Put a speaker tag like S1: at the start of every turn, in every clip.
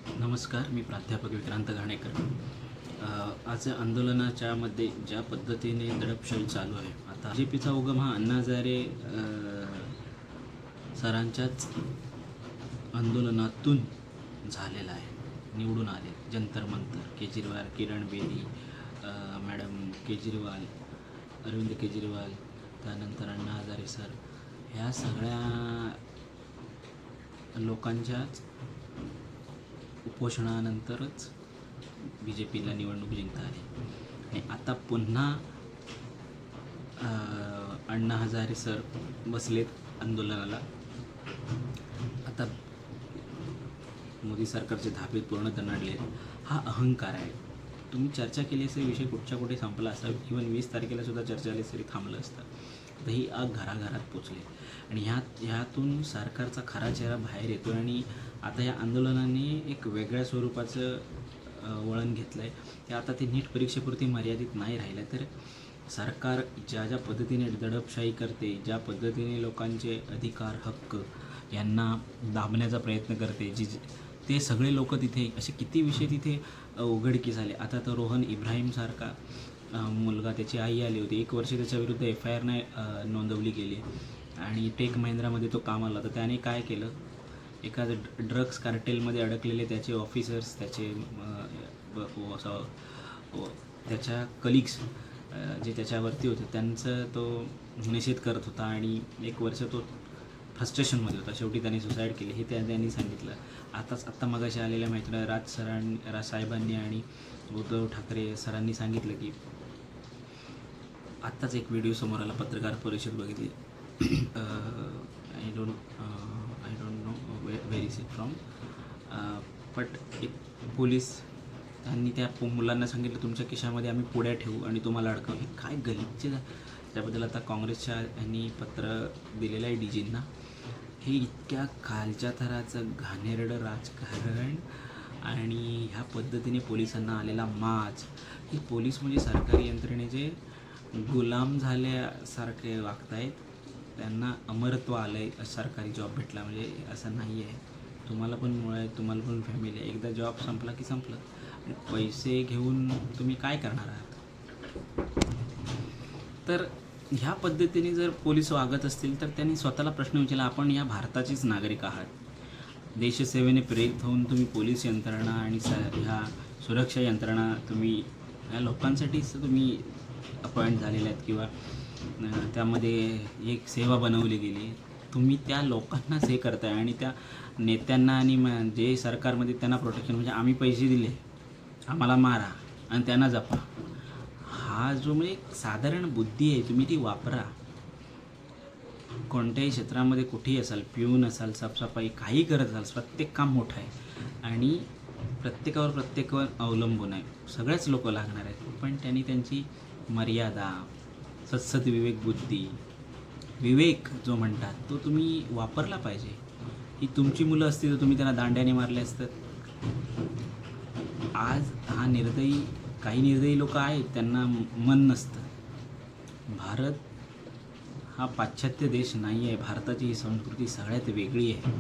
S1: नमस्कार, मी प्राध्यापक विक्रांत घाणेकर. आज आंदोलनाच्या मध्ये ज्या पद्धतीने दडपशाही चालू आहे, आता BJPचा उगम हा अण्णा हजारे सरांच्याच आंदोलनातून झालेला आहे. निवडून आले जंतर मंतर, केजरीवाल, किरण बेदी, मॅडम केजरीवाल, अरविंद केजरीवाल, त्यानंतर अण्णा हजारे सर, ह्या सगळ्या लोकांच्याच उपोषणानंतरच BJPला निवडणूक जिंकता आली. आणि आता पुन्हा अण्णा हजारे सर बसलेत आंदोलनाला. आता मोदी सरकारचे धाबे पूर्ण दणाडले. हा अहंकार आहे. तुम्ही चर्चा केली असेल, विषय कुठच्या कुठे संपला असता. इव्हन 20 तारखेला सुद्धा चर्चा आली तरी थांबलं असतं. तर ही आग घराघरात पोचली आणि ह्यातून सरकारचा खरा चेहरा बाहेर येतो. आणि आता या आंदोलनाने एक वेगळ्या स्वरूपाचं वळण घेतलं आहे. ते आता ते नीट परीक्षेपुरती मर्यादित नाही राहिलं, तर सरकार ज्या ज्या पद्धतीने दडपशाही करते, ज्या पद्धतीने लोकांचे अधिकार, हक्क यांना दाबण्याचा प्रयत्न करते, ते सगळे लोक तिथे, असे किती विषय तिथे उघडकीस आले. आता तर रोहन इब्राहिमसारखा मुलगा, त्याची आई आली होती, 1 वर्ष त्याच्याविरुद्ध FIR नाही नोंदवली गेली. आणि टेक महिंद्रामध्ये तो कामाला होता. त्याने काय केलं, एका ड्रग्स कार्टेलमध्ये अडकलेले त्याचे ऑफिसर्स, त्याचे त्याच्या कलिग्स जे त्याच्यावरती होते, त्यांचं तो निषेध करत होता आणि 1 वर्ष तो फ्रस्ट्रेशनमध्ये होता. शेवटी त्याने सुसाईड केली, हे त्यांनी सांगितलं. आत्ता मगाशी आलेल्या माहितीला राज साहेबांनी आणि उद्धव ठाकरे सरांनी सांगितलं की, आत्ताच एक व्हिडिओ समोर आला, पत्रकार परिषद बघितली. I don't know where is it from, but एक पोलीस त्यांनी त्या मुलांना सांगितलं, तुमच्या खिशामध्ये आम्ही पुड्या ठेवू आणि तुम्हाला अडकवू. हे काय गलिच्छ. त्याबद्दल आता काँग्रेसच्या यांनी पत्र दिलेलं आहे DGंना. हे इतक्या खालच्या थराचं घाणेरडं राजकारण आणि ह्या पद्धतीने पोलिसांना आलेला माज. ही पोलीस म्हणजे सरकारी यंत्रणेचे गुलाम झाल्यासारखे वागत आहेत. त्यांना अमरत्व आलं आहे, सरकारी जॉब भेटला म्हणजे. असं नाही आहे. तुम्हाला पण मुळे आहे, तुम्हाला पण फॅमिली आहे. एकदा जॉब संपला की संपलं. पैसे घेऊन तुम्ही काय करणार आहात? तर ह्या पद्धतीने जर पोलीस वागत असतील तर त्यांनी स्वतःला प्रश्न विचारला, आपण या भारताचेच नागरिक आहात. देशसेवेने प्रेरित होऊन तुम्ही पोलीस यंत्रणा आणि ह्या सुरक्षा यंत्रणा तुम्ही या लोकांसाठीच तुम्ही अपॉइंट झालेले आहेत किंवा त्यामध्ये एक सेवा बनवली गेली. तुम्ही त्या लोकांनाच हे करताय आणि त्या नेत्यांना आणि जे सरकारमध्ये त्यांना प्रोटेक्शन, म्हणजे आम्ही पैसे दिले, आम्हाला मारा आणि त्यांना जपा. हा जो म्हणजे साधारण बुद्धी आहे, तुम्ही ती वापरा. कोणत्याही क्षेत्रामध्ये कुठेही असाल, पिऊन असाल, साफसफाई, काही करत असाल, प्रत्येक काम मोठं आहे आणि प्रत्येकावर अवलंबून आहे. सगळेच लोक लागणार आहेत, पण त्यांनी त्यांची मर्यादा, सद्विवेक बुद्धी, विवेक जो म्हणतात, तो तुम्ही वापरला पाहिजे. ही तुमची मुलं असती तर तुम्ही त्यांना दांड्याने मारले असतात. आज हा काही निर्दयी लोक आहेत, त्यांना मन नसतं. भारत हा पाश्चात्य देश नाही आहे. भारताची ही संस्कृती सगळ्यात वेगळी आहे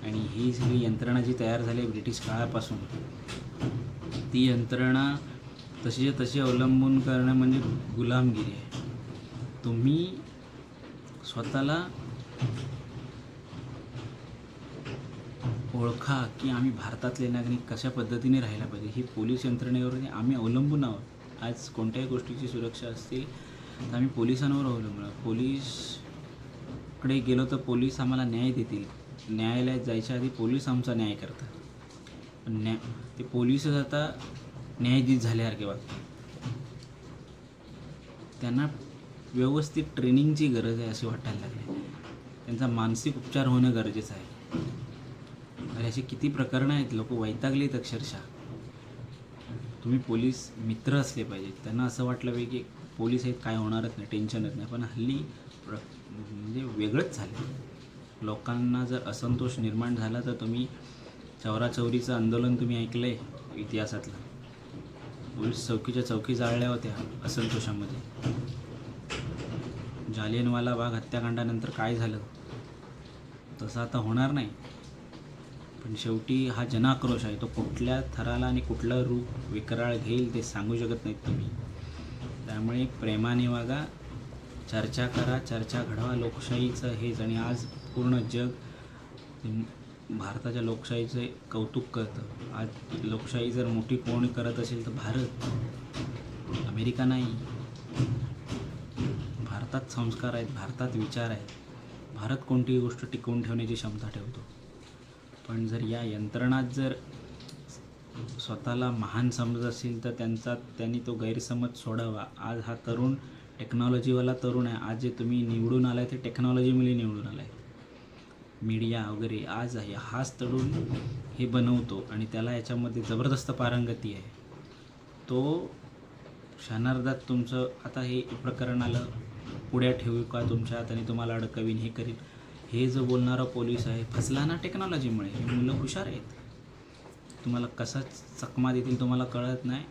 S1: आणि ही सगळी यंत्रणा जी तयार झाली आहे ब्रिटिश काळापासून, ती यंत्रणा तशी अवलंबून करणं म्हणजे गुलामगिरी आहे. तुम्ही स्वतःला ओळखा की आम्ही भारतातले नागरिक कशा पद्धतीने राहायला पाहिजे. ही पोलीस यंत्रणेवर आम्ही अवलंबून आहोत. आज कोणत्याही गोष्टीची सुरक्षा असतील तर आम्ही पोलिसांवर अवलंबून आहोत. पोलीसकडे गेलो तर पोलीस आम्हाला न्याय देतील. न्यायालयात जायच्या आधी पोलीस आमचा न्याय करतात. पण ते पोलीसच आता न्यायाधीश झाल्यासारखे वागतात. त्यांना व्यवस्थित ट्रेनिंगची गरज आहे असे वाटायला लागले. त्यांचा मानसिक उपचार होणं गरजेचं आहे. अरे असे किती प्रकरणं आहेत, लोक वैतागलेत अक्षरशः. तुम्ही पोलीस मित्र असले पाहिजेत. त्यांना असं वाटलं पाहिजे की पोलीस आहेत, काय होणारच नाही, टेन्शनच नाही. पण हल्ली म्हणजे वेगळंच झालं. लोकांना जर असंतोष निर्माण झाला तर तुम्ही चौराचौरीचं आंदोलन तुम्ही ऐकलं आहे इतिहासातलं. पोलीस चौकी जाळल्या होत्या असंतोषामध्ये. जालियनवाला बाग हत्याकांडानंतर काय झालं तसं आता होणार नाही. पण शेवटी हा जनाक्रोश आहे, तो कुठल्या थराला आणि कुठलं रूप विक्राळ घेईल ते सांगू शकत नाहीत तुम्ही. त्यामुळे प्रेमाने वागा, चर्चा करा, चर्चा घडवा. लोकशाहीचं हेच, आणि आज पूर्ण जग भारताच्या लोकशाहीचे कौतुक करतं. आज लोकशाही जर मोठी कोण करत असेल तर भारत, अमेरिका नाही. भारतात संस्कार आहेत, भारतात विचार आहेत, भारत कोणतीही गोष्ट टिकवून ठेवण्याची क्षमता ठेवतो. पण जर या यंत्रणात जर स्वतःला महान समजत असेल तर त्यांनी तो गैरसमज सोडावा. आज हा तरुण टेक्नॉलॉजीवाला तरुण आहे. आज जे तुम्ही निवडून आलाय ते टेक्नॉलॉजीमुळे निवडून आलाय. मीडिया वगैरे आज आहे, हाच तरुण हे बनवतो आणि त्याला याच्यामध्ये जबरदस्त पारंगती आहे. तो क्षणार्धात तुमचं, आता हे प्रकरण आलं, पुढ्या ठेवू का तुमच्या हाताने, तुम्हाला अडकवीन, हे करीन, हे जो बोलणारा पोलीस आहे फसला ना टेक्नॉलॉजीमुळे. ही मुलं हुशार आहेत, तुम्हाला कसा चकमा देतील तुम्हाला कळत नाही.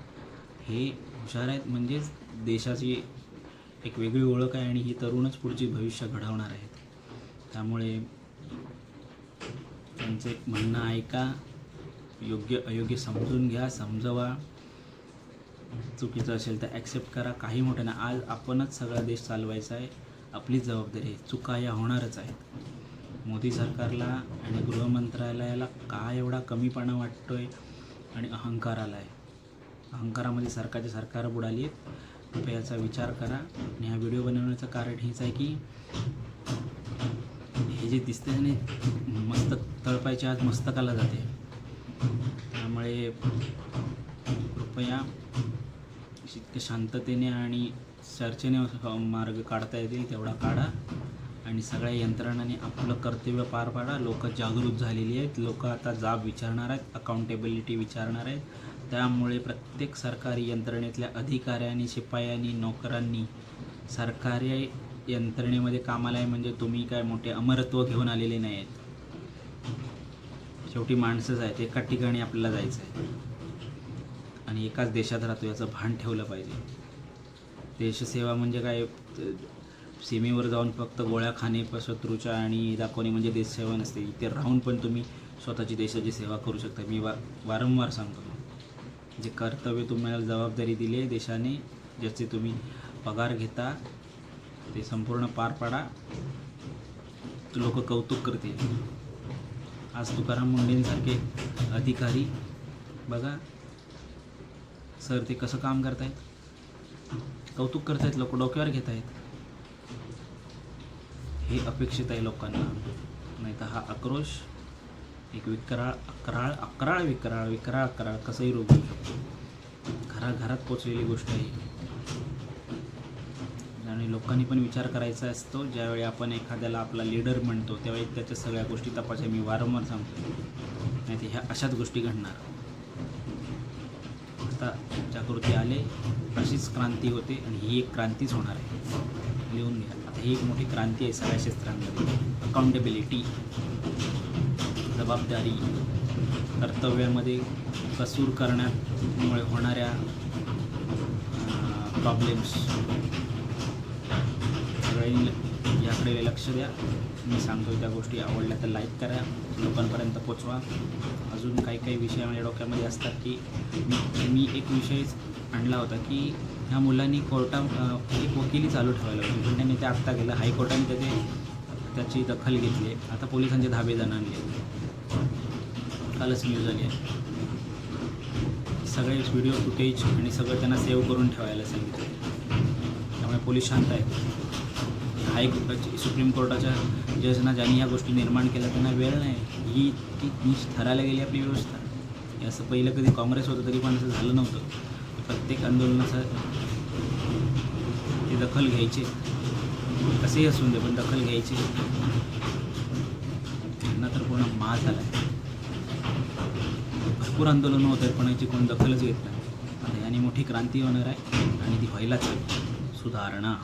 S1: हे हुशार आहेत म्हणजेच देशाची एक वेगळी ओळख आहे आणि ही तरुणच पुढची भविष्य घडवणार आहेत. त्यामुळे त्यांचं एक म्हणणं ऐका, योग्य अयोग्य समजून घ्या, समजवा. चुकीचं असेल तर ॲक्सेप्ट करा. काही मोठं नाही. आज आपणच सगळा देश चालवायचा आहे, आपलीच जबाबदारी आहे. चुका या होणारच आहेत. मोदी सरकारला आणि गृहमंत्रालयाला काय एवढा कमीपणा वाटतो आहे आणि अहंकार आला आहे. अहंकारामध्ये सरकार बुडाली आहेत. कृपया याचा विचार करा. आणि हा व्हिडिओ बनवण्याचं कारण हेच आहे की हे जे दिसते आणि मस्तक तळपायचे आज मस्तकाला जाते. त्यामुळे कृपया जितके शांततेने आणि चर्चेने मार्ग काढता येतील तेवढा काढा आणि सगळ्या यंत्रणांनी आपलं कर्तव्य पार पाडा. लोक जागृत झालेली आहेत. लोक आता जाब विचारणार आहेत, अकाउंटेबिलिटी विचारणार आहेत. त्यामुळे प्रत्येक सरकारी यंत्रणेतल्या अधिकाऱ्यांनी, शिपायांनी, नोकरांनी सरकारी यंत्रणेमध्ये कामाला आहे म्हणजे तुम्ही काय मोठे अमरत्व घेऊन आलेले नाही आहेत. शेवटी माणसंच आहेत, एका ठिकाणी आपल्याला जायचं आहे आणि एकाच देशात राहतो याचं भान ठेवलं पाहिजे. देशसेवा म्हणजे काय सीमेवर जाऊन फक्त गोळ्या खाणे शत्रूच्या आणि दाखवणे म्हणजे देशसेवा नसते. इथे राहून पण तुम्ही स्वतःची देशाची सेवा करू शकता. मी वारंवार सांगतो, जे कर्तव्य तुम्हाला जबाबदारी दिली देशाने, ज्याचे तुम्ही पगार घेता ते संपूर्ण पार पाडा. लोक कौतुक करतील. आज तुकाराम मुंडेंसारखे अधिकारी बघा सर, ते कसं काम करतायत, कौतुक करतायत, लोक डोक्यावर घेत आहेत. हे अपेक्षित आहे लोकांना. नाही तर हा आक्रोश एक विक्राळ कसंही रूप घेऊ शकतो. घराघरात पोचलेली गोष्ट आहे आणि लोकांनी पण विचार करायचा असतो. ज्यावेळी आपण एखाद्याला आपला लीडर म्हणतो त्यावेळी त्याच्या सगळ्या गोष्टी तपासा. मी वारंवार सांगतो, नाही तर ह्या अशाच गोष्टी घडणार. आता जागृती आले, अशीच क्रांती होते आणि ही एक क्रांतीच होणार आहे. लिहून घ्या. आता ही एक मोठी क्रांती आहे सगळ्या क्षेत्रांमध्ये. अकाउंटेबिलिटी, जबाबदारी, कर्तव्यामध्ये कसूर करण्यामुळे होणाऱ्या प्रॉब्लेम्स, सगळ्यांनी याकडे लक्ष द्या. मी सांगतो त्या गोष्टी आवडल्या तर लाईक करा, लोकांपर्यंत पोचवा. अजून काही विषय माझ्या डोक्यामध्ये असतात की मी एक विषयच आणला होता की ह्या मुलांनी एक वकिली चालू ठेवायला होती, पण त्यांनी ते आत्ता गेलं. हायकोर्टाने त्याची दखल घेतली. आता पोलिसांचे धाबे आणले. कालच न्यूज आली आहे. सगळे व्हिडिओ फुटेज आणि सगळं त्यांना सेव्ह करून ठेवायला सांगितलं. त्यामुळे पोलीस शांत आहेत. हायकोर्टाची, सुप्रीम कोर्टाच्या जजना ज्यांनी ह्या गोष्टी निर्माण केल्या त्यांना वेळ नाही. ही ठरायला गेली आपली व्यवस्था. हे असं पहिलं कधी काँग्रेस होतं तरी पण असं झालं नव्हतं. प्रत्येक आंदोलनाचं ते दखल घ्यायचे, कसेही असून दे पण दखल घ्यायची. त्यांना तर पूर्ण माज झाला आहे. भरपूर आंदोलनं होत आहेत पण याची कोण दखलच घेत नाही. आणि मोठी क्रांती होणार आहे आणि ती व्हायलाच हवी. सुधारणा.